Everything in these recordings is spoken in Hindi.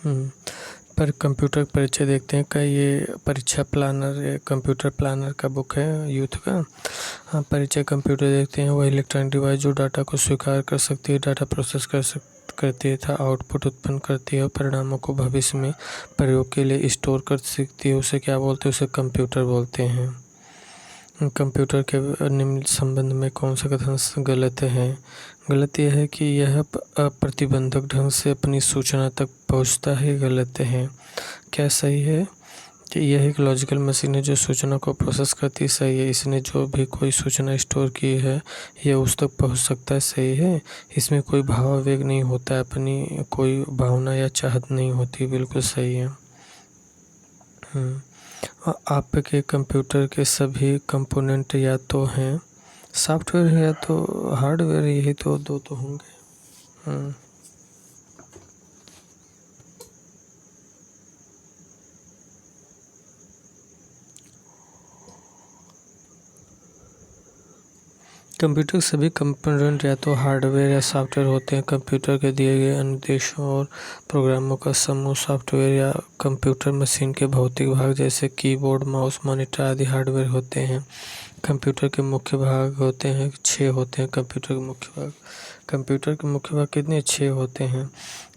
हम्म, पर कंप्यूटर परिचय देखते हैं। क्या ये परीक्षा प्लानर या कंप्यूटर प्लानर का बुक है यूथ का। हाँ, परिचय कंप्यूटर देखते हैं। वह इलेक्ट्रॉनिक डिवाइस जो डाटा को स्वीकार कर सकती है, डाटा प्रोसेस करती है तथा आउटपुट उत्पन्न करती है और परिणामों को भविष्य में प्रयोग के लिए स्टोर कर सकती है, उसे क्या बोलते हैं? उसे कंप्यूटर बोलते हैं। कंप्यूटर के निम्न संबंध में कौन सा कथन गलत है? गलत यह है कि यह अप्रतिबंधक ढंग से अपनी सूचना तक पहुंचता है। गलत है। क्या सही है? कि यह एक लॉजिकल मशीन है जो सूचना को प्रोसेस करती है। सही है। इसने जो भी कोई सूचना स्टोर की है यह उस तक पहुंच सकता है। सही है। इसमें कोई भावावेग नहीं होता है, अपनी कोई भावना या चाहत नहीं होती। बिल्कुल सही है। आपके कंप्यूटर के सभी कंपोनेंट या तो हैं सॉफ्टवेयर या तो हार्डवेयर, यही तो दो तो होंगे। कंप्यूटर के सभी कंपोनेंट या तो हार्डवेयर या सॉफ्टवेयर होते हैं। कंप्यूटर के दिए गए अनुदेशों और प्रोग्रामों का समूह सॉफ्टवेयर या कंप्यूटर मशीन के भौतिक भाग जैसे कीबोर्ड, माउस, मॉनिटर आदि हार्डवेयर होते हैं। कंप्यूटर के मुख्य भाग होते हैं 6 होते हैं। कंप्यूटर के मुख्य भाग कितने? 6 होते हैं।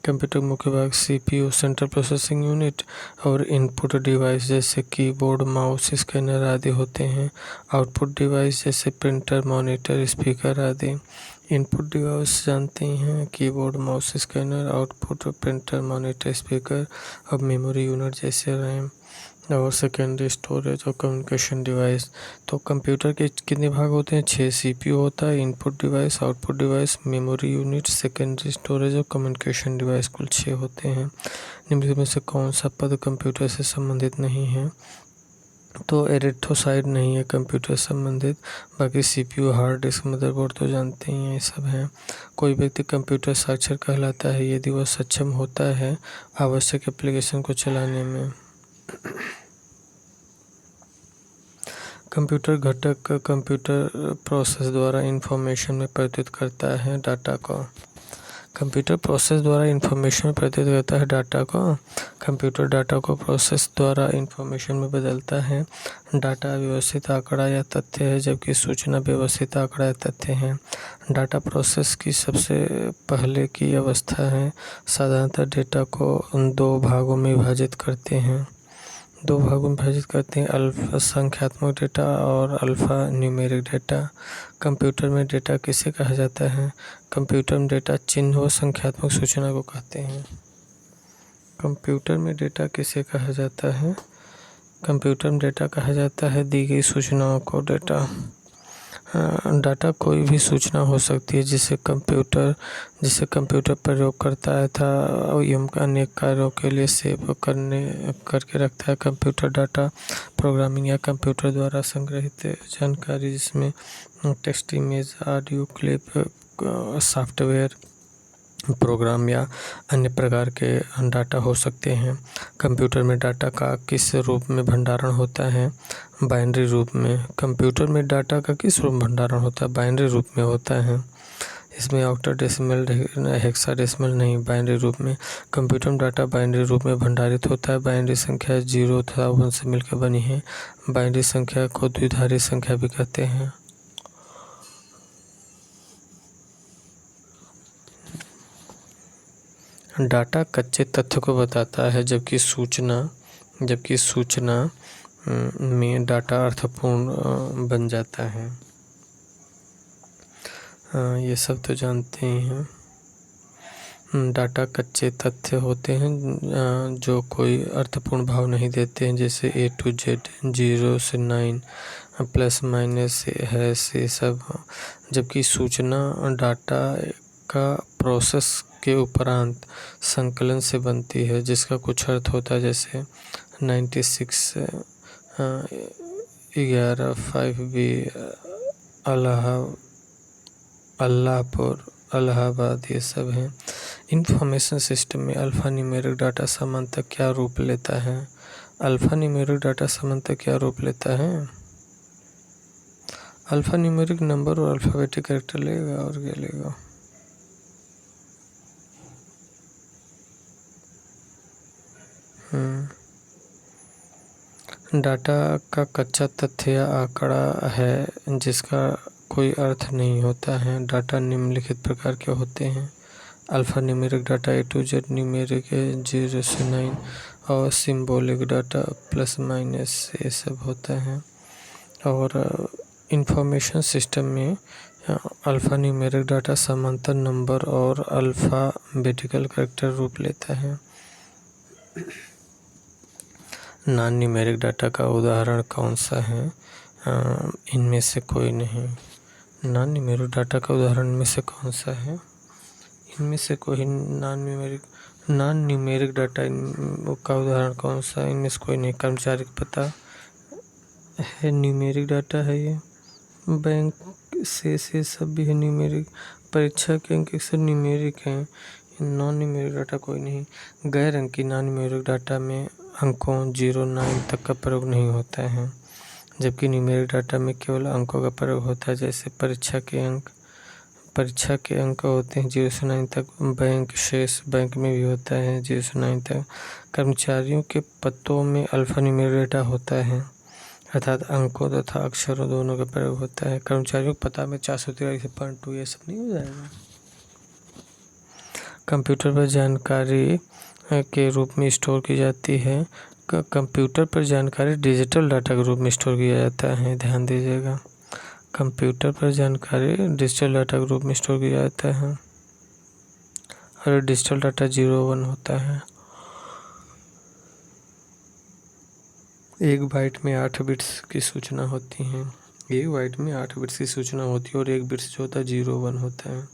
कंप्यूटर के मुख्य भाग CPU सेंट्रल प्रोसेसिंग यूनिट और इनपुट डिवाइस जैसे कीबोर्ड, माउस, स्कैनर आदि होते हैं। आउटपुट डिवाइस जैसे प्रिंटर, मॉनिटर, स्पीकर आदि। इनपुट डिवाइस जानते हैं keyboard, mouse, scanner. Output printer, monitor, speaker. अब मेमोरी यूनिट जैसे रैम और सेकेंडरी स्टोरेज और कम्युनिकेशन डिवाइस। तो कंप्यूटर के कितने भाग होते हैं? 6। CPU होता है, input device, output device, memory unit, secondary storage और कम्युनिकेशन डिवाइस, कुल 6 होते हैं। निम्न में से कौन सा पद कंप्यूटर से संबंधित नहीं है? तो एरिथ्रोसाइड नहीं है कंप्यूटर से संबंधित। बाकी CPU, हार्ड डिस्क, मदरबोर्ड तो जानते ही हैं, ये सब हैं। कोई व्यक्ति कंप्यूटर साक्षर कहलाता है यदि वह सक्षम होता है आवश्यक एप्लीकेशन को चलाने में। कंप्यूटर घटक कंप्यूटर प्रोसेस द्वारा इंफॉर्मेशन में परिवर्तित करता है डाटा को। कंप्यूटर प्रोसेस द्वारा इंफॉर्मेशन में परिवर्तित करता है डाटा को। कंप्यूटर डाटा को प्रोसेस द्वारा इंफॉर्मेशन में बदलता है। डाटा व्यवस्थित आंकड़ा या तथ्य है जबकि सूचना व्यवस्थित आंकड़ा या तथ्य है। डाटा प्रोसेस की सबसे पहले की अवस्था है। साधारणतः डेटा को उन 2 भागों में विभाजित करते हैं। 2 भागों में विभाजित करते हैं, अल्फा संख्यात्मक डेटा और अल्फा न्यूमेरिक डेटा। कंप्यूटर में डेटा किसे कहा जाता है? कंप्यूटर में डेटा चिन्ह व संख्यात्मक सूचना को कहते हैं। कंप्यूटर में डेटा किसे कहा जाता है? कंप्यूटर में डेटा कहा जाता है दी गई सूचनाओं को डेटा। डाटा कोई भी सूचना हो सकती है जिसे कंप्यूटर प्रयोग करता है था एवं अनेक कार्यों के लिए सेव करके रखता है। कंप्यूटर डाटा प्रोग्रामिंग या कंप्यूटर द्वारा संग्रहित जानकारी जिसमें text, image, audio clip, software program या अन्य प्रकार के डाटा हो सकते हैं। कंप्यूटर में डाटा का किस रूप में भंडारण होता है? बाइनरी रूप में। कंप्यूटर में डाटा का किस रूप में भंडारण होता है? बाइनरी रूप में होता है। इसमें ऑक्टाडेसिमल, हेक्साडेसिमल नहीं, बाइनरी रूप में। कंप्यूटर में डाटा बाइनरी रूप में भंडारित होता है। बाइनरी संख्या 0 तथा 1 से मिलकर बनी है। बाइनरी संख्या को द्विधारी संख्या भी कहते हैं। डाटा कच्चे तथ्य को बताता है जबकि सूचना में डाटा अर्थपूर्ण बन जाता है। ये सब तो जानते ही हैं। डाटा कच्चे तथ्य होते हैं जो कोई अर्थपूर्ण भाव नहीं देते हैं, जैसे A to Z, 0 से 9, प्लस माइनस है से सब। जबकि सूचना डाटा का प्रोसेस के उपरांत संकलन से बनती है जिसका कुछ अर्थ होता है, जैसे 96 11 5B अल्लाहपुर, इलाहाबाद, ये सब हैं। इंफॉर्मेशन सिस्टम में अल्फा न्यूमेरिक डाटा सामान्यतः क्या रूप लेता है? अल्फा न्यूमेरिक डाटा सामान्यतः क्या रूप लेता है? अल्फा न्यूमेरिक नंबर और अल्फ़ाबेटिक कैरेक्टर लेगा और क्या लेगा? डाटा का कच्चा तथ्य या आंकड़ा है जिसका कोई अर्थ नहीं होता है। डाटा निम्नलिखित प्रकार के होते हैं। Alpha numeric data A to Z numeric 0 से 9 और सिंबॉलिक डाटा प्लस माइनस ये सब होता है। और इंफॉर्मेशन सिस्टम में अल्फ़ा न्यूमेरिक डाटा समांतर नंबर और अल्फ़ाबेटिकल कैरेक्टर रूप लेता है। नॉन न्यूमेरिक डाटा का उदाहरण कौन सा है? इनमें से कोई नहीं। नॉन न्यूमेरिक डाटा का उदाहरण में से कौन सा है? इनमें से कोई नॉन न्यूमेरिक डाटा का उदाहरण कौन सा है? इनमें से कोई नहीं। कर्मचारी का पता है न्यूमेरिक डाटा है। ये बैंक से सब भी है न्यूमेरिक। परीक्षा के अंक अक्सर न्यूमेरिक हैं। नॉन न्यूमेरिक डाटा कोई नहीं। गैर अंकी नॉन न्यूमेरिक डाटा में अंकों 0 9 तक का प्रयोग नहीं होता है, जबकि न्यूमेरिक डाटा में केवल अंकों का प्रयोग होता है। जैसे परीक्षा के अंक होते हैं 0 से 9 तक। बैंक शेष बैंक में भी होता है 0 से 9 तक। कर्मचारियों के पतों में अल्फ़ा न्यूमेरिक डाटा होता है, अर्थात अंकों तथा अक्षरों दोनों का प्रयोग होता है। कर्मचारियों के पता में 443.2 ये सब नहीं हो जाएगा। कंप्यूटर पर जानकारी के रूप में स्टोर की जाती है। कंप्यूटर पर जानकारी डिजिटल डाटा के रूप में स्टोर किया जाता है। ध्यान दीजिएगा, कंप्यूटर पर जानकारी डिजिटल डाटा के रूप में स्टोर किया जाता है और डिजिटल डाटा 0 1 होता है। एक बाइट में 8 बिट्स की सूचना होती है। एक बाइट में 8 बिट्स की सूचना होती है और एक बिट्स जो होता है 0 1 होता है।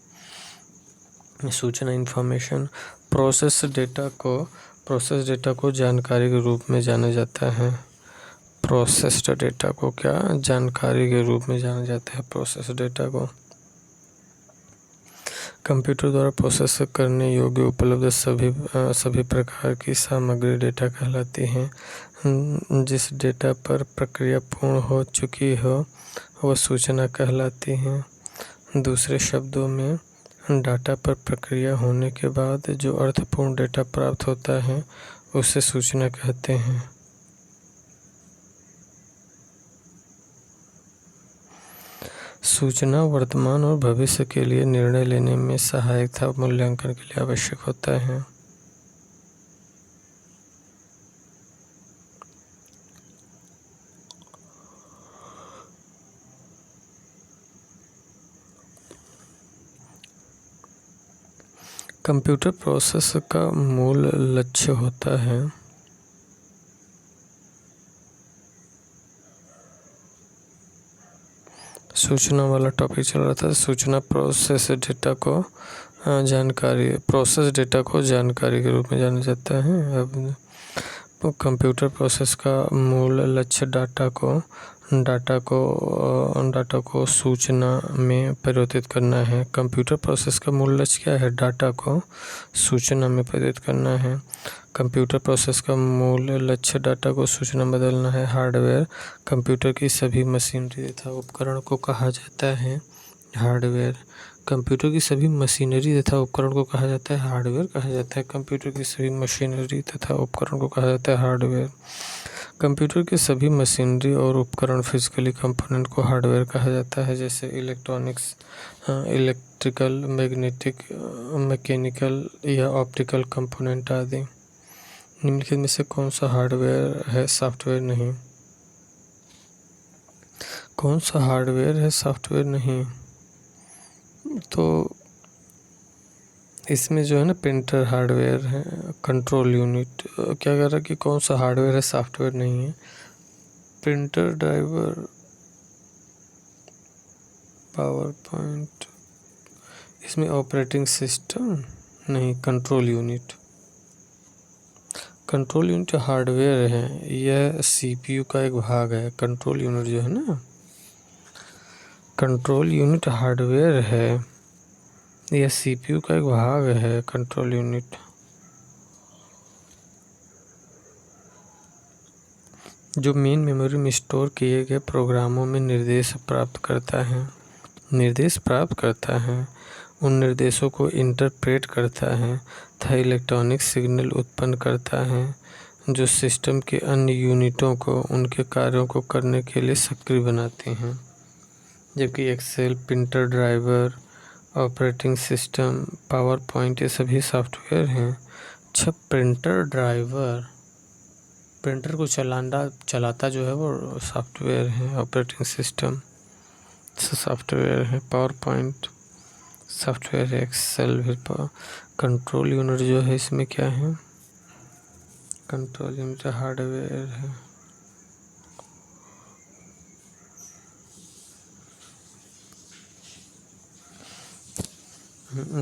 सूचना इंफॉर्मेशन प्रोसेस डेटा को जानकारी के रूप में जाना जाता है। प्रोसेस्ड डेटा को क्या जानकारी के रूप में जाना जाता है? प्रोसेस डेटा को। कंप्यूटर द्वारा प्रोसेस करने योग्य उपलब्ध सभी प्रकार की सामग्री डेटा कहलाती है। जिस डेटा पर प्रक्रिया पूर्ण हो चुकी हो वह सूचना कहलाती है। दूसरे शब्दों में, डाटा पर प्रक्रिया होने के बाद जो अर्थपूर्ण डेटा प्राप्त होता है उसे सूचना कहते हैं। सूचना वर्तमान और भविष्य के लिए निर्णय लेने में सहायक तथा मूल्यांकन के लिए आवश्यक होता है। कंप्यूटर प्रोसेस का मूल लक्ष्य होता है सूचना वाला टॉपिक चल रहा था। सूचना प्रोसेस डेटा को जानकारी के रूप में जाना जाता है। अब कंप्यूटर प्रोसेस का मूल लक्ष्य डाटा को सूचना में परिवर्तित करना है। कंप्यूटर प्रोसेस का मूल लक्ष्य क्या है? डाटा को सूचना में परिवर्तित करना है। कंप्यूटर प्रोसेस का मूल लक्ष्य डाटा को सूचना बदलना है। हार्डवेयर कंप्यूटर की सभी मशीनरी तथा उपकरण को कहा जाता है हार्डवेयर। कंप्यूटर की सभी मशीनरी तथा उपकरण को कहा जाता है हार्डवेयर कहा जाता है। कंप्यूटर की सभी मशीनरी तथा उपकरण को कहा जाता है हार्डवेयर। कंप्यूटर के सभी मशीनरी और उपकरण फिजिकली कंपोनेंट को हार्डवेयर कहा जाता है, जैसे इलेक्ट्रॉनिक्स, इलेक्ट्रिकल, मैग्नेटिक, मैकेनिकल या ऑप्टिकल कंपोनेंट आदि। निम्नलिखित में से कौन सा हार्डवेयर है, सॉफ्टवेयर नहीं? कौन सा हार्डवेयर है, सॉफ्टवेयर नहीं? तो इसमें जो है ना, प्रिंटर हार्डवेयर है। कंट्रोल यूनिट क्या कह रहा है कि कौन सा हार्डवेयर है, सॉफ्टवेयर नहीं है? प्रिंटर, ड्राइवर, पावर पॉइंट, इसमें ऑपरेटिंग सिस्टम नहीं, control unit. Control unit hardware है, यह सीपीयू का एक भाग है। कंट्रोल यूनिट जो है ना, कंट्रोल यूनिट हार्डवेयर है, यह सीपीयू का एक भाग है। कंट्रोल यूनिट जो मेन मेमोरी में स्टोर किए गए प्रोग्रामों में निर्देश प्राप्त करता है, उन निर्देशों को इंटरप्रेट करता है तथा इलेक्ट्रॉनिक सिग्नल उत्पन्न करता है। जो सिस्टम के अन्य यूनिटों को उनके कार्यों को करने के लिए सक्रिय बनाते हैं, जबकि Excel, printer driver, operating system, PowerPoint ये सभी सॉफ्टवेयर हैं। अच्छा, प्रिंटर ड्राइवर प्रिंटर को चलाता जो है वो सॉफ्टवेयर है। ऑपरेटिंग सिस्टम सॉफ्टवेयर है। पावर पॉइंट सॉफ्टवेयर है। एक्सेल भी कंट्रोल यूनिट जो है इसमें क्या है, कंट्रोल यूनिट हार्डवेयर है।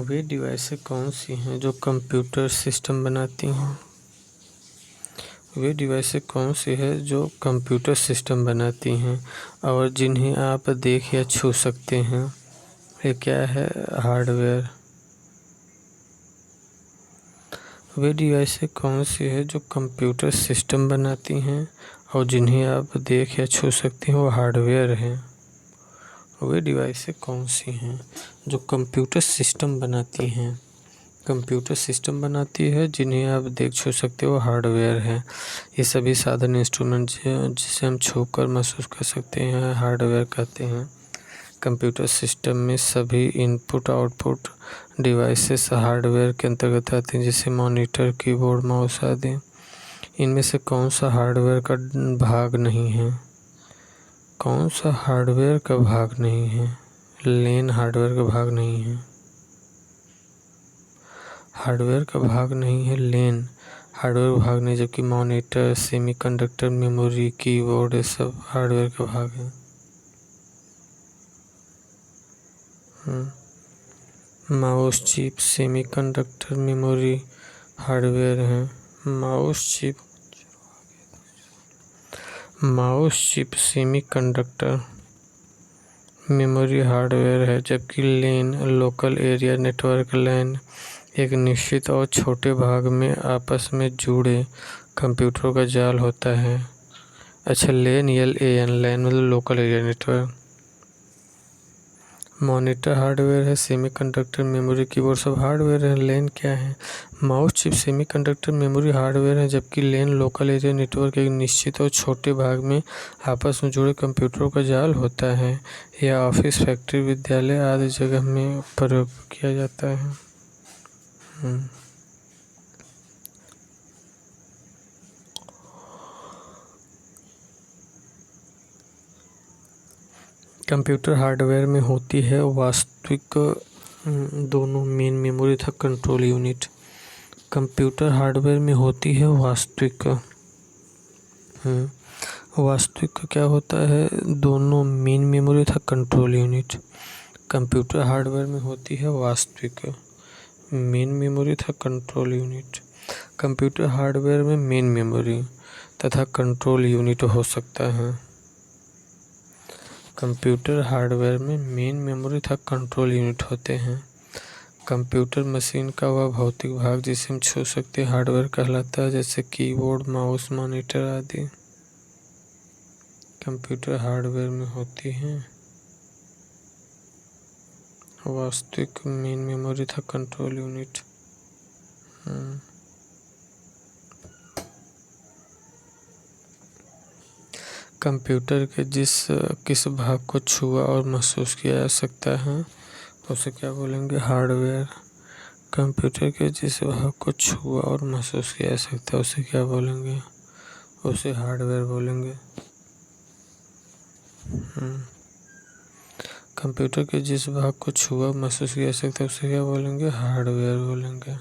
वे डिवाइसें कौन सी हैं जो कंप्यूटर सिस्टम बनाती हैं? वे डिवाइसें कौन सी है जो कंप्यूटर सिस्टम बनाती हैं और जिन्हें आप देख या छू सकते हैं? ये क्या है? हार्डवेयर। वे डिवाइसें कौन सी है जो कंप्यूटर सिस्टम बनाती हैं और जिन्हें आप देख या छू सकते हैं? वो हार्डवेयर हैं। वे डिवाइसें कौन सी हैं जो कंप्यूटर सिस्टम बनाती हैं? कंप्यूटर सिस्टम बनाती है, जिन्हें आप देख छू सकते हो, हार्डवेयर है। ये सभी साधन इंस्ट्रूमेंट जिसे हम छूकर महसूस कर सकते हैं, हार्डवेयर कहते हैं। कंप्यूटर सिस्टम में सभी इनपुट आउटपुट डिवाइसेस हार्डवेयर के अंतर्गत आते हैं, जैसे मॉनिटर, कीबोर्ड, माउस आदि। इनमें से कौन सा हार्डवेयर का भाग नहीं है? कौन सा हार्डवेयर का भाग नहीं है? लेन हार्डवेयर का भाग नहीं है। हार्डवेयर का भाग नहीं है लेन हार्डवेयर का भाग नहीं, जबकि मॉनिटर, सेमीकंडक्टर, मेमोरी, कीबोर्ड ये सब हार्डवेयर का भाग है। Mouse chip, semiconductor, memory hardware है। Mouse chip, semiconductor, memory hardware है, जबकि LAN, local area network LAN एक निश्चित और छोटे भाग में आपस में जुड़े कंप्यूटरों का जाल होता है। अच्छा, लैन, LAN, लैन मतलब local area network. Monitor hardware है, सेमीकंडक्टर, मेमोरी, कीबोर्ड सब हार्डवेयर है। लैन क्या है? Mouse chip, semiconductor, memory hardware है, जबकि लैन लोकल एरिया नेटवर्क एक निश्चित और छोटे भाग में आपस में जुड़े कंप्यूटरों का जाल होता है। यह ऑफिस, फैक्ट्री, विद्यालय आदि जगह में प्रयोग किया जाता है। कंप्यूटर हार्डवेयर में होती है वास्तविक दोनों मेन मेमोरी तथा कंट्रोल यूनिट। कंप्यूटर हार्डवेयर में होती है वास्तविक क्या होता है? दोनों मेन मेमोरी तथा कंट्रोल यूनिट। कंप्यूटर हार्डवेयर में होती है वास्तविक मेन मेमोरी तथा कंट्रोल यूनिट। कंप्यूटर हार्डवेयर में मेन मेमोरी तथा कंट्रोल यूनिट हो सकता है। कंप्यूटर हार्डवेयर में मेन मेमोरी तथा कंट्रोल यूनिट होते हैं। कंप्यूटर मशीन का वह भौतिक भाग जिसे हम छू सकते हैं हार्डवेयर कहलाता है, जैसे कीबोर्ड, माउस, मॉनिटर आदि कंप्यूटर हार्डवेयर में होती हैं वास्तविक मेन मेमोरी तथा कंट्रोल यूनिट। कंप्यूटर के किस भाग को छुआ और महसूस किया जा सकता है, उसे क्या बोलेंगे? हार्डवेयर। कंप्यूटर के जिस भाग को छुआ और महसूस किया जा सकता है उसे क्या बोलेंगे? उसे हार्डवेयर बोलेंगे। कंप्यूटर के जिस भाग को छुआ महसूस किया जा सकता है उसे क्या बोलेंगे? हार्डवेयर बोलेंगे।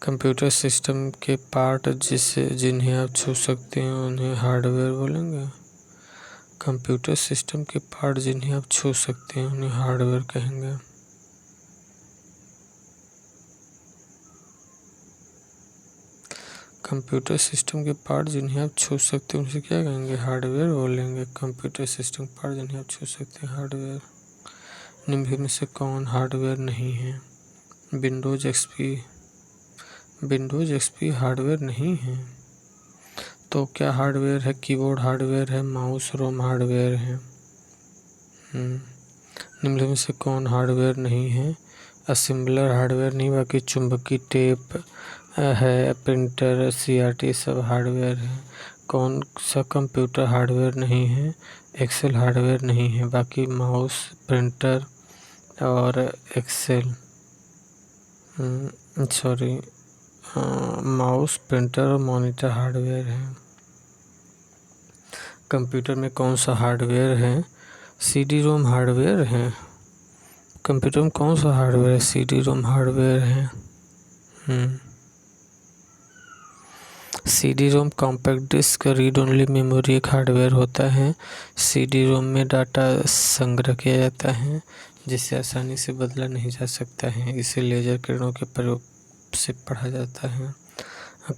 कंप्यूटर सिस्टम के पार्ट जिन्हें आप छू सकते हैं उन्हें हार्डवेयर बोलेंगे। कंप्यूटर सिस्टम के पार्ट जिन्हें आप छू सकते हैं उन्हें हार्डवेयर कहेंगे। कंप्यूटर सिस्टम के पार्ट जिन्हें आप छू सकते हैं उनसे क्या कहेंगे? हार्डवेयर बोलेंगे। कंप्यूटर सिस्टम पार्ट जिन्हें आप छू सकते हैं हार्डवेयर। निम्न में से कौन हार्डवेयर नहीं है? विंडोज एक्सपी हार्डवेयर नहीं है। तो क्या हार्डवेयर है? कीबोर्ड हार्डवेयर है, माउस, रोम हार्डवेयर है। निम्न में से कौन हार्डवेयर नहीं है? असेंबलर हार्डवेयर नहीं, बाकी चुंबकीय टेप, है, प्रिंटर, CRT सब हार्डवेयर है। कौन सा कंप्यूटर हार्डवेयर नहीं है? एक्सेल हार्डवेयर नहीं है। बाकी माउस, प्रिंटर और एक्सेल, सॉरी, माउस, प्रिंटर और मॉनिटर हार्डवेयर है। कंप्यूटर में कौन सा हार्डवेयर है? CD-ROM हार्डवेयर है। कंप्यूटर में कौन सा हार्डवेयर है? CD-ROM हार्डवेयर है। CD-ROM compact disc read only memory एक हार्डवेयर होता है। CD-ROM में डाटा संग्रह किया जाता है जिसे आसानी से बदला नहीं जा सकता है। इसे लेजर किरणों के प्रयोग से पढ़ा जाता है।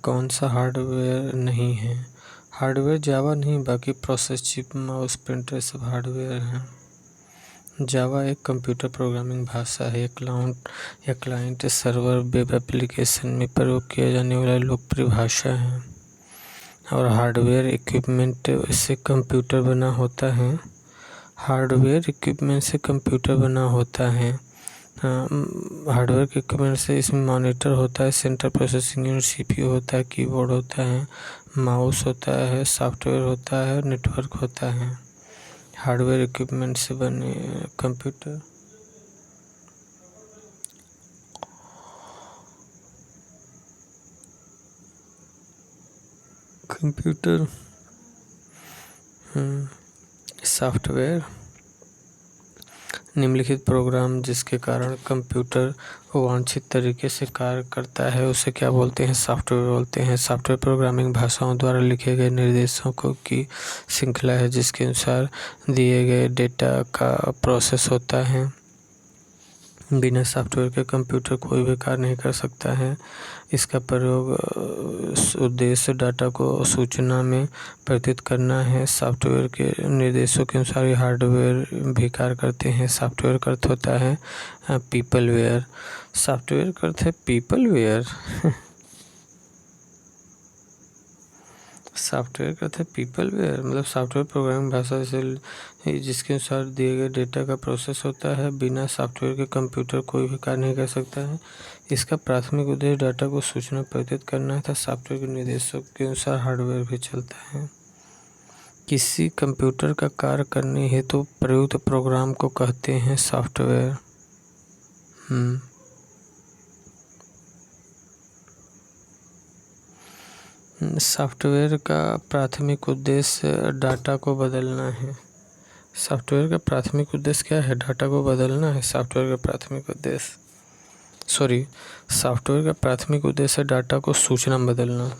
कौन सा हार्डवेयर नहीं है? हार्डवेयर जावा नहीं, बाकी प्रोसेस, चिप, माउस, प्रिंटर सब हार्डवेयर हैं। जावा एक कंप्यूटर प्रोग्रामिंग भाषा है। क्लाइंट सर्वर वेब एप्लीकेशन में प्रयोग किया जाने वाला लोकप्रिय भाषा है। और हार्डवेयर इक्विपमेंट से कंप्यूटर बना होता है। हार्डवेयर इक्विपमेंट से कंप्यूटर बना होता है। हार्डवेयर के इक्विपमेंट से इसमें मॉनिटर होता है, सेंट्रल प्रोसेसिंग यूनिट, CPU होता है, कीबोर्ड होता है, माउस होता है, सॉफ्टवेयर होता है, नेटवर्क होता है। हार्डवेयर इक्विपमेंट से बने कंप्यूटर। सॉफ्टवेयर निम्नलिखित प्रोग्राम जिसके कारण कंप्यूटर वांछित तरीके से कार्य करता है उसे क्या बोलते हैं? सॉफ्टवेयर बोलते हैं। सॉफ्टवेयर प्रोग्रामिंग भाषाओं द्वारा लिखे गए निर्देशों की श्रृंखला है जिसके अनुसार दिए गए डेटा का प्रोसेस होता है। बिना सॉफ्टवेयर के कंप्यूटर कोई भी कार्य नहीं कर सकता है। इसका प्रयोग उद्देश्य डाटा को सूचना में परिवर्तित करना है। सॉफ्टवेयर के निर्देशों के अनुसार हार्डवेयर भी कार्य करते हैं। सॉफ्टवेयर का अर्थ होता है पीपलवेयर। सॉफ्टवेयर का अर्थ है पीपलवेयर। सॉफ्टवेयर का अर्थ है पीपलवेयर, मतलब सॉफ्टवेयर प्रोग्रामिंग भाषा से जिसके अनुसार दिए गए डेटा का प्रोसेस होता है। बिना सॉफ्टवेयर के कंप्यूटर कोई भी कार्य नहीं कर सकता है। इसका प्राथमिक उद्देश्य डाटा को सूचना परिवर्तित करना है तथा सॉफ्टवेयर के निर्देशों के अनुसार हार्डवेयर भी चलता है। किसी कंप्यूटर का कार्य करने हेतु प्रयुक्त प्रोग्राम को कहते हैं सॉफ्टवेयर। सॉफ्टवेयर का प्राथमिक उद्देश्य डाटा को बदलना है। सॉफ्टवेयर का प्राथमिक उद्देश्य क्या है? डाटा को बदलना है। सॉफ्टवेयर का प्राथमिक उद्देश्य डाटा को सूचना में बदलना।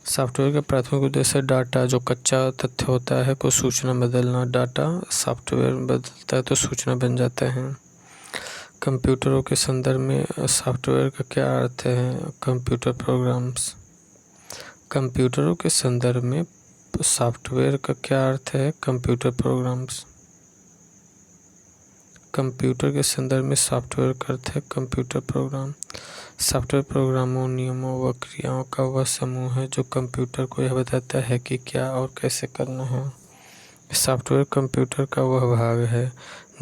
सॉफ्टवेयर का प्राथमिक उद्देश्य डाटा जो कच्चा तथ्य होता है को सूचना में बदलना। डाटा सॉफ्टवेयर में बदलता है तो सूचना बन जाता है। कंप्यूटरों के संदर्भ में सॉफ्टवेयर का क्या अर्थ है? Computer programs. कंप्यूटरों के संदर्भ में सॉफ्टवेयर का क्या अर्थ है? Computer programs. कंप्यूटर के संदर्भ में सॉफ्टवेयर का अर्थ है कंप्यूटर प्रोग्राम। सॉफ्टवेयर प्रोग्रामों, नियमों व क्रियाओं का वह समूह है जो कंप्यूटर को यह बताता है कि क्या और कैसे करना है। सॉफ्टवेयर कंप्यूटर का वह भाग है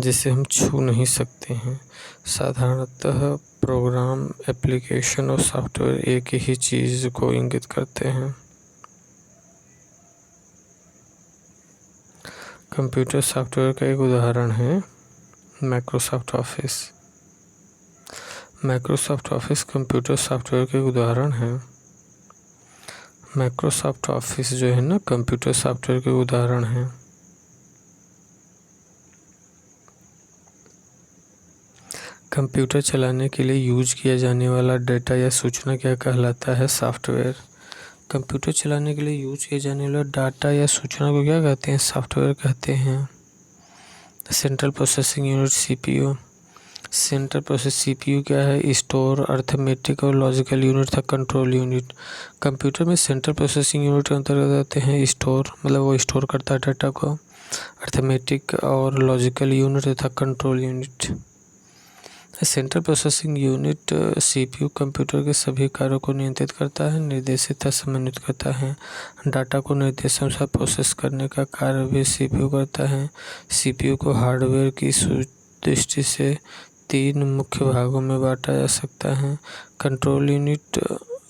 जिसे हम छू नहीं सकते हैं। साधारणतः प्रोग्राम, एप्लीकेशन और सॉफ्टवेयर एक ही चीज़ को इंगित करते हैं। कंप्यूटर सॉफ्टवेयर का एक उदाहरण है Microsoft office. Microsoft office computer software के उदाहरण है। माइक्रोसॉफ्ट ऑफिस जो है ना, कंप्यूटर सॉफ्टवेयर के उदाहरण है। कंप्यूटर चलाने के लिए यूज किया जाने वाला डेटा या सूचना क्या कहलाता है? सॉफ्टवेयर। कंप्यूटर चलाने के लिए यूज किया जाने वाला डाटा या सूचना को क्या कहते हैं? सॉफ्टवेयर कहते हैं। Central processing unit, CPU। Central process CPU क्या है? स्टोर, अर्थमेटिक और लॉजिकल यूनिट था कंट्रोल यूनिट। कंप्यूटर में सेंट्रल प्रोसेसिंग यूनिट के अंतर्गत आते हैं स्टोर, मतलब वो स्टोर करता है डाटा को, अर्थमेटिक और लॉजिकल यूनिट तथा control unit. Central processing unit CPU computer के सभी कार्यों को नियंत्रित करता है, निर्देशित तथा समन्वित करता है। डाटा को निर्देशानुसार प्रोसेस करने का कार्य भी CPU करता है। CPU को हार्डवेयर की दृष्टि से 3 मुख्य भागों में बांटा जा सकता है: कंट्रोल यूनिट,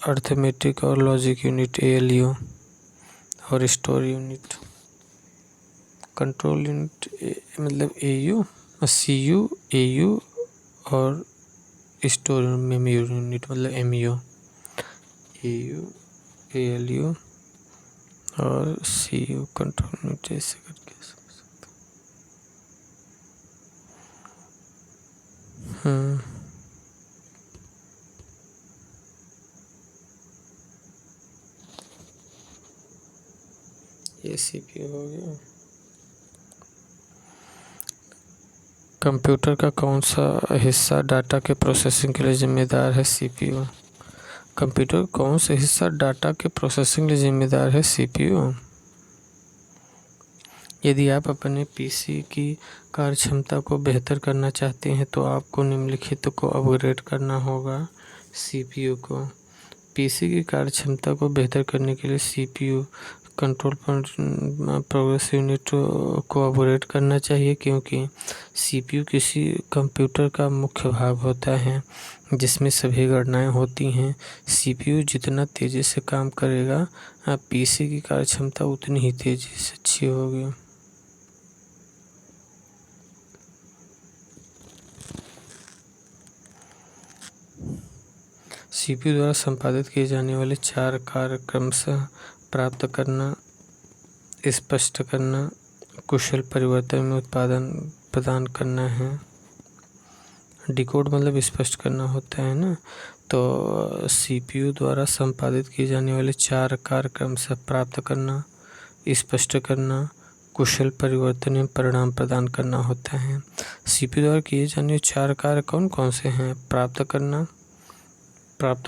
अर्थमेटिक और लॉजिक यूनिट ALU, और स्टोर यूनिट। कंट्रोल यूनिट मतलब AU, CU, AU और स्टोर मेमोरी यूनिट मतलब MU। AU, ALU और CU कंट्रोल यूनिट ऐसे करके समझ सकते हैं। ये CPU हो गया। कंप्यूटर का कौन सा हिस्सा डाटा के प्रोसेसिंग के लिए जिम्मेदार है? CPU। कंप्यूटर कौन सा हिस्सा डाटा के प्रोसेसिंग के लिए जिम्मेदार है? CPU। यदि आप अपने PC की कार्यक्षमता को बेहतर करना चाहते हैं तो आपको निम्नलिखित को अपग्रेड करना होगा: CPU को। PC की कार्यक्षमता को बेहतर करने के लिए CPU कंट्रोल प्रोग्रेस यूनिट को अपग्रेड करना चाहिए, क्योंकि CPU किसी कंप्यूटर का मुख्य भाग होता है जिसमें सभी गणनाएं होती हैं। CPU जितना तेज़ी से काम करेगा, PC की कार्यक्षमता उतनी ही तेज़ी से अच्छी होगी। CPU द्वारा संपादित किए जाने वाले 4 कार्य क्रमशः प्राप्त करना, स्पष्ट करना, कुशल परिवर्तन में उत्पादन प्रदान करना है। डिकोड मतलब स्पष्ट करना होता है ना। तो CPU द्वारा संपादित किए जाने वाले 4 कार्य क्रमशः प्राप्त करना, स्पष्ट करना, कुशल परिवर्तन में परिणाम प्रदान करना होता है। CPU द्वारा किए जाने वाले 4 कार्य कौन कौन से हैं? प्राप्त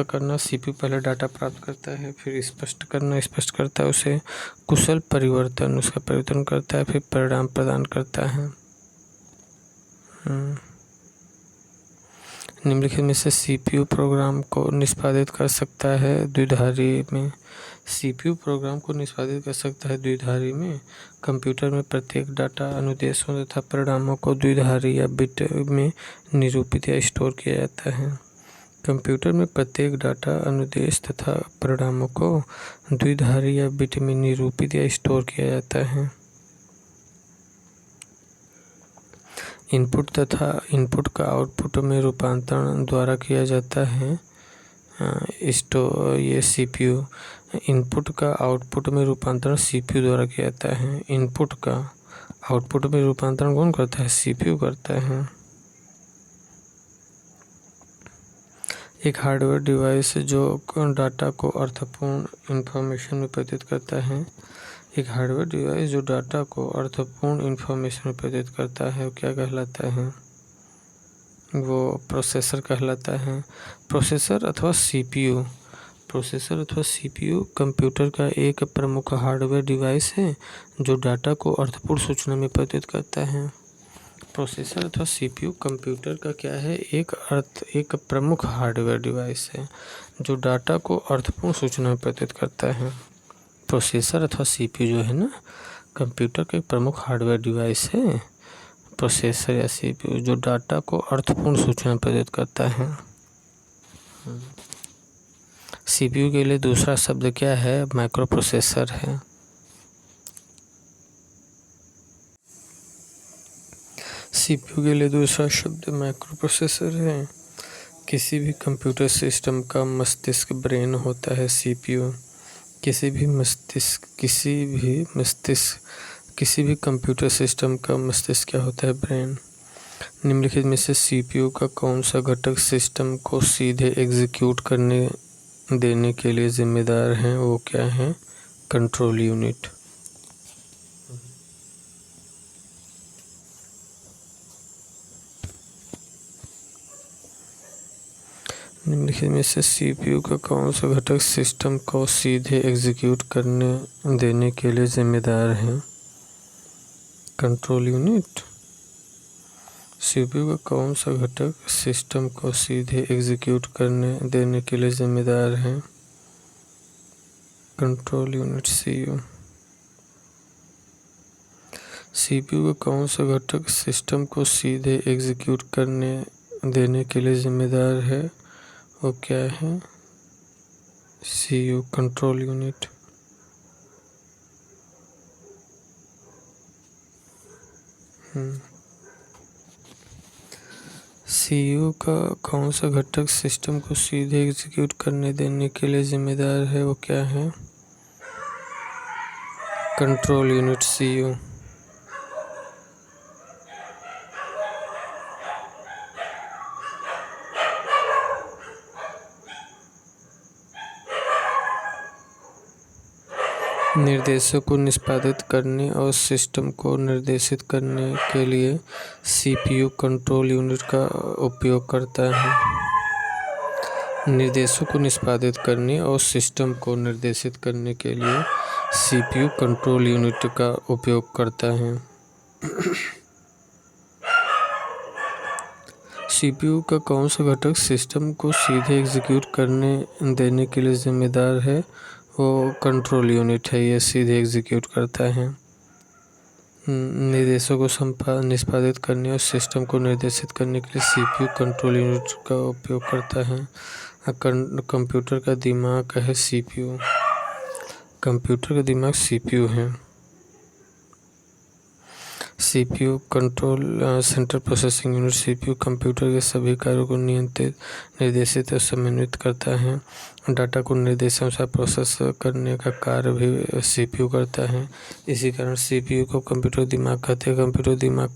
करना CPU पहले डाटा प्राप्त करता है, फिर स्पष्ट करता है उसे, कुशल परिवर्तन उसका परिवर्तन करता है, फिर परिणाम प्रदान करता है। निम्नलिखित में से CPU प्रोग्राम को निष्पादित कर सकता है द्विधारी में। CPU प्रोग्राम को निष्पादित कर सकता है द्विधारी में। कंप्यूटर में प्रत्येक डाटा अनुदेशों तथा परिणामों को द्विधारी या बिट में निरूपित या स्टोर किया जाता है। कंप्यूटर में प्रत्येक डाटा अनुदेश तथा परिणामों को द्विधारी या बिट में निरूपित या स्टोर किया जाता है। इनपुट का आउटपुट में रूपांतरण द्वारा किया जाता है। ये CPU इनपुट का आउटपुट में रूपांतरण CPU द्वारा किया जाता है। इनपुट का आउटपुट में रूपांतरण कौन करता है? CPU करता है। एक हार्डवेयर डिवाइस जो डाटा को अर्थपूर्ण इंफॉर्मेशन में परिवर्तित करता है। एक हार्डवेयर डिवाइस जो डाटा को अर्थपूर्ण इंफॉर्मेशन में परिवर्तित करता है वो क्या कहलाता है? वो प्रोसेसर कहलाता है। प्रोसेसर अथवा CPU कंप्यूटर का एक प्रमुख हार्डवेयर डिवाइस है जो डाटा को अर्थपूर्ण सूचना में परिवर्तित करता है। प्रोसेसर अथवा CPU कंप्यूटर का क्या है? एक प्रमुख हार्डवेयर डिवाइस है जो डाटा को अर्थपूर्ण सूचना में परिवर्तित करता है। प्रोसेसर अथवा CPU जो है ना, कंप्यूटर का एक प्रमुख हार्डवेयर डिवाइस है, प्रोसेसर या CPU, जो डाटा को अर्थपूर्ण सूचना में परिवर्तित करता है। CPU के लिए दूसरा शब्द क्या है? माइक्रो प्रोसेसर है। CPU के लिए दूसरा शब्द माइक्रो प्रोसेसर है। किसी भी कंप्यूटर सिस्टम का मस्तिष्क ब्रेन होता है CPU। किसी भी कंप्यूटर सिस्टम का मस्तिष्क क्या होता है? ब्रेन। निम्नलिखित में से CPU का कौन सा घटक सिस्टम को सीधे एग्जीक्यूट करने देने के लिए जिम्मेदार है? वो क्या है? Control unit. निम्नलिखित में से CPU का कौन सा घटक सिस्टम को सीधे एग्जीक्यूट करने देने के लिए जिम्मेदार है? Control unit. CPU का कौन सा घटक सिस्टम को सीधे एग्जीक्यूट करने देने के लिए जिम्मेदार है? Control unit CU। CPU का कौन सा घटक सिस्टम को सीधे एग्जीक्यूट करने देने के लिए जिम्मेदार है वो क्या है? CPU control unit. CPU का कौन सा घटक सिस्टम को सीधे एग्जीक्यूट करने देने के लिए जिम्मेदार है वो क्या है? Control unit CPU। निर्देशों को निष्पादित करने और सिस्टम को निर्देशित करने के लिए CPU कंट्रोल यूनिट का उपयोग करता है। निर्देशों को निष्पादित करने और सिस्टम को निर्देशित करने के लिए CPU कंट्रोल यूनिट का उपयोग करता है। CPU का कौन सा घटक सिस्टम को सीधे एग्जीक्यूट करने देने के लिए जिम्मेदार है वो कंट्रोल यूनिट है। ये सीधे एग्जीक्यूट करता है। निर्देशों को निष्पादित करने और सिस्टम को निर्देशित करने के लिए CPU कंट्रोल यूनिट का उपयोग करता है। कंप्यूटर का दिमाग है CPU। कंप्यूटर का दिमाग CPU है। CPU control central processing unit CPU computer के सभी कार्यों को नियंत्रित, निर्देशित और समन्वित करता है। डाटा को निर्देशानुसार प्रोसेस करने का कार्य भी CPU करता है। इसी कारण CPU को कंप्यूटर दिमाग कहते हैं। कंप्यूटर दिमाग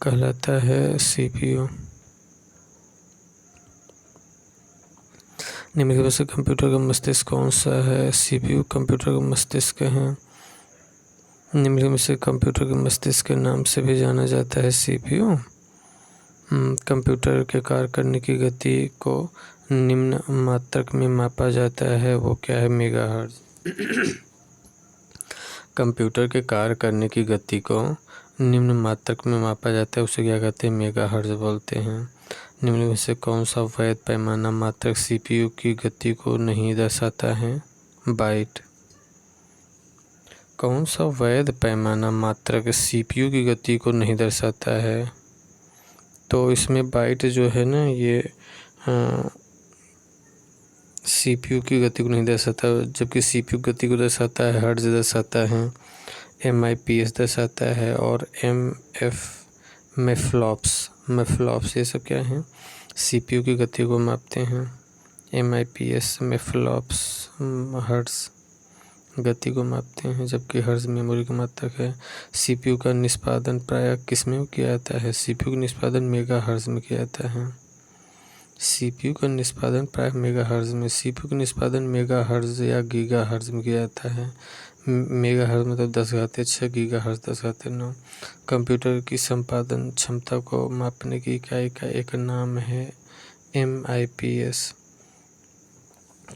कहलाता है CPU। निम्नलिखित में से कंप्यूटर का मस्तिष्क कौन सा है? CPU कंप्यूटर का मस्तिष्क है। निम्नलिखित में से कंप्यूटर के मस्तिष्क के नाम से भी जाना जाता है CPU। कंप्यूटर के कार्य करने की गति को निम्न मात्रक में मापा जाता है वो क्या है? मेगाहर्ट्ज। कंप्यूटर के कार्य करने की गति को निम्न मात्रक में मापा जाता है उसे क्या कहते हैं? मेगाहर्ट्ज बोलते हैं। निम्नलिखित में से कौन सा वैध पैमाना मात्रक CPU की गति को नहीं दर्शाता है? बाइट। कौन सा वैध पैमाना मात्रक CPU की गति को नहीं दर्शाता है? तो इसमें बाइट जो है ना ये CPU की गति को नहीं दर्शाता, जबकि CPU गति को दर्शाता है हर्ट्ज दर्शाता है, MIPS दर्शाता है और मेफ्लॉप्स ये सब क्या हैं? CPU की गति को मापते हैं। MIPS मेफ्लॉप्स हर्ट्ज गति को मापते हैं, जबकि हर्ट्ज मेमोरी का मात्रक है। CPU का निष्पादन प्रायः किस में किया जाता है? CPU का निष्पादन मेगाहर्ट्ज में किया जाता है। CPU का निष्पादन प्रायः मेगाहर्ट्ज में, CPU का निष्पादन मेगाहर्ट्ज या गीगाहर्ट्ज में किया जाता है। मेगाहर्ट्ज मतलब 10⁻⁶, गीगाहर्ट्ज 10⁻⁹। कंप्यूटर की संपादन क्षमता को मापने की इकाई का एक नाम है MIPS।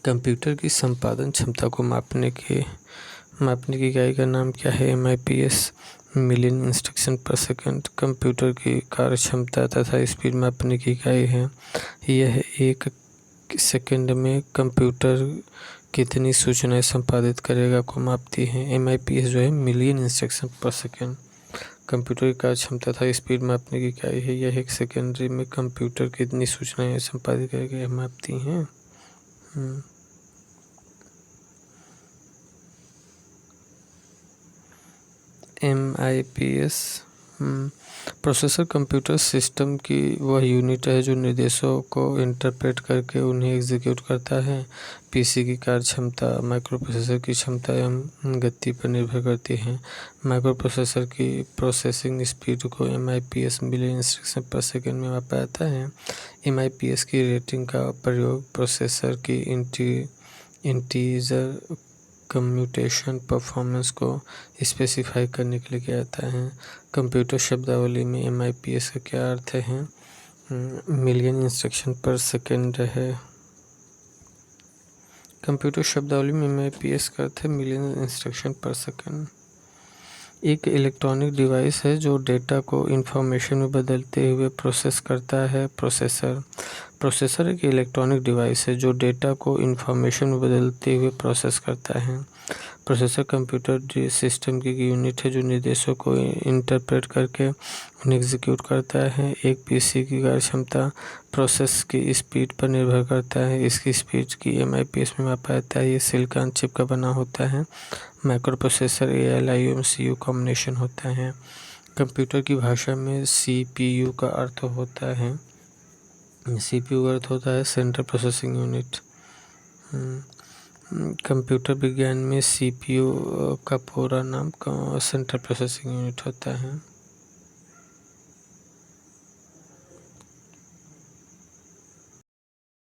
कंप्यूटर की संपादन क्षमता को मापने की इकाई का नाम क्या है? MIPS, मिलियन इंस्ट्रक्शन पर सेकंड। कंप्यूटर की कार्य क्षमता तथा स्पीड मापने की इकाई है। यह एक सेकंड में कंप्यूटर कितनी सूचनाएं संपादित करेगा को मापती है। MIPS जो है मिलियन इंस्ट्रक्शन पर सेकंड। कंप्यूटर की कार्य क्षमता तथा स्पीड मापने की इकाई है। यह एक सेकंड में कंप्यूटर कितनी सूचनाएं संपादित करेगा मापती हैं। MIPS। प्रोसेसर कंप्यूटर सिस्टम की वह यूनिट है जो निर्देशों को इंटरप्रेट करके उन्हें एग्जीक्यूट करता है। PC की कार्य क्षमता माइक्रोप्रोसेसर की क्षमता एवं गति पर निर्भर करती है। माइक्रोप्रोसेसर की प्रोसेसिंग स्पीड को MIPS मिलियन इंस्ट्रक्शन पर सेकंड में मापा जाता है। MIPS की रेटिंग का प्रयोग प्रोसेसर की इंटीजर कम्यूटेशन परफॉर्मेंस को स्पेसिफाई करने के लिए किया जाता है। कंप्यूटर शब्दावली में MIPS का क्या अर्थ है? मिलियन इंस्ट्रक्शन पर सेकंड है। कंप्यूटर शब्दावली में MIPS का अर्थ है मिलियन इंस्ट्रक्शन पर सेकंड। एक इलेक्ट्रॉनिक डिवाइस है जो डेटा को इंफॉर्मेशन में बदलते हुए प्रोसेस करता है। प्रोसेसर एक इलेक्ट्रॉनिक डिवाइस है जो डेटा को इंफॉर्मेशन में बदलते हुए प्रोसेस करता है। प्रोसेसर कंप्यूटर सिस्टम की यूनिट है जो निर्देशों को इंटरप्रेट करके उन्हें एग्जीक्यूट करता है। एक पीसी की कार्य क्षमता प्रोसेस की स्पीड पर निर्भर करता है। इसकी स्पीड की एमआईपीएस में मापा जाता है। ये सिलिकॉन चिप का बना होता है। Micro processor ALU MCU combination होता है। कंप्यूटर की भाषा में CPU का अर्थ होता है सेंट्रल प्रोसेसिंग यूनिट। कंप्यूटर विज्ञान में CPU का पूरा नाम सेंट्रल प्रोसेसिंग यूनिट होता है।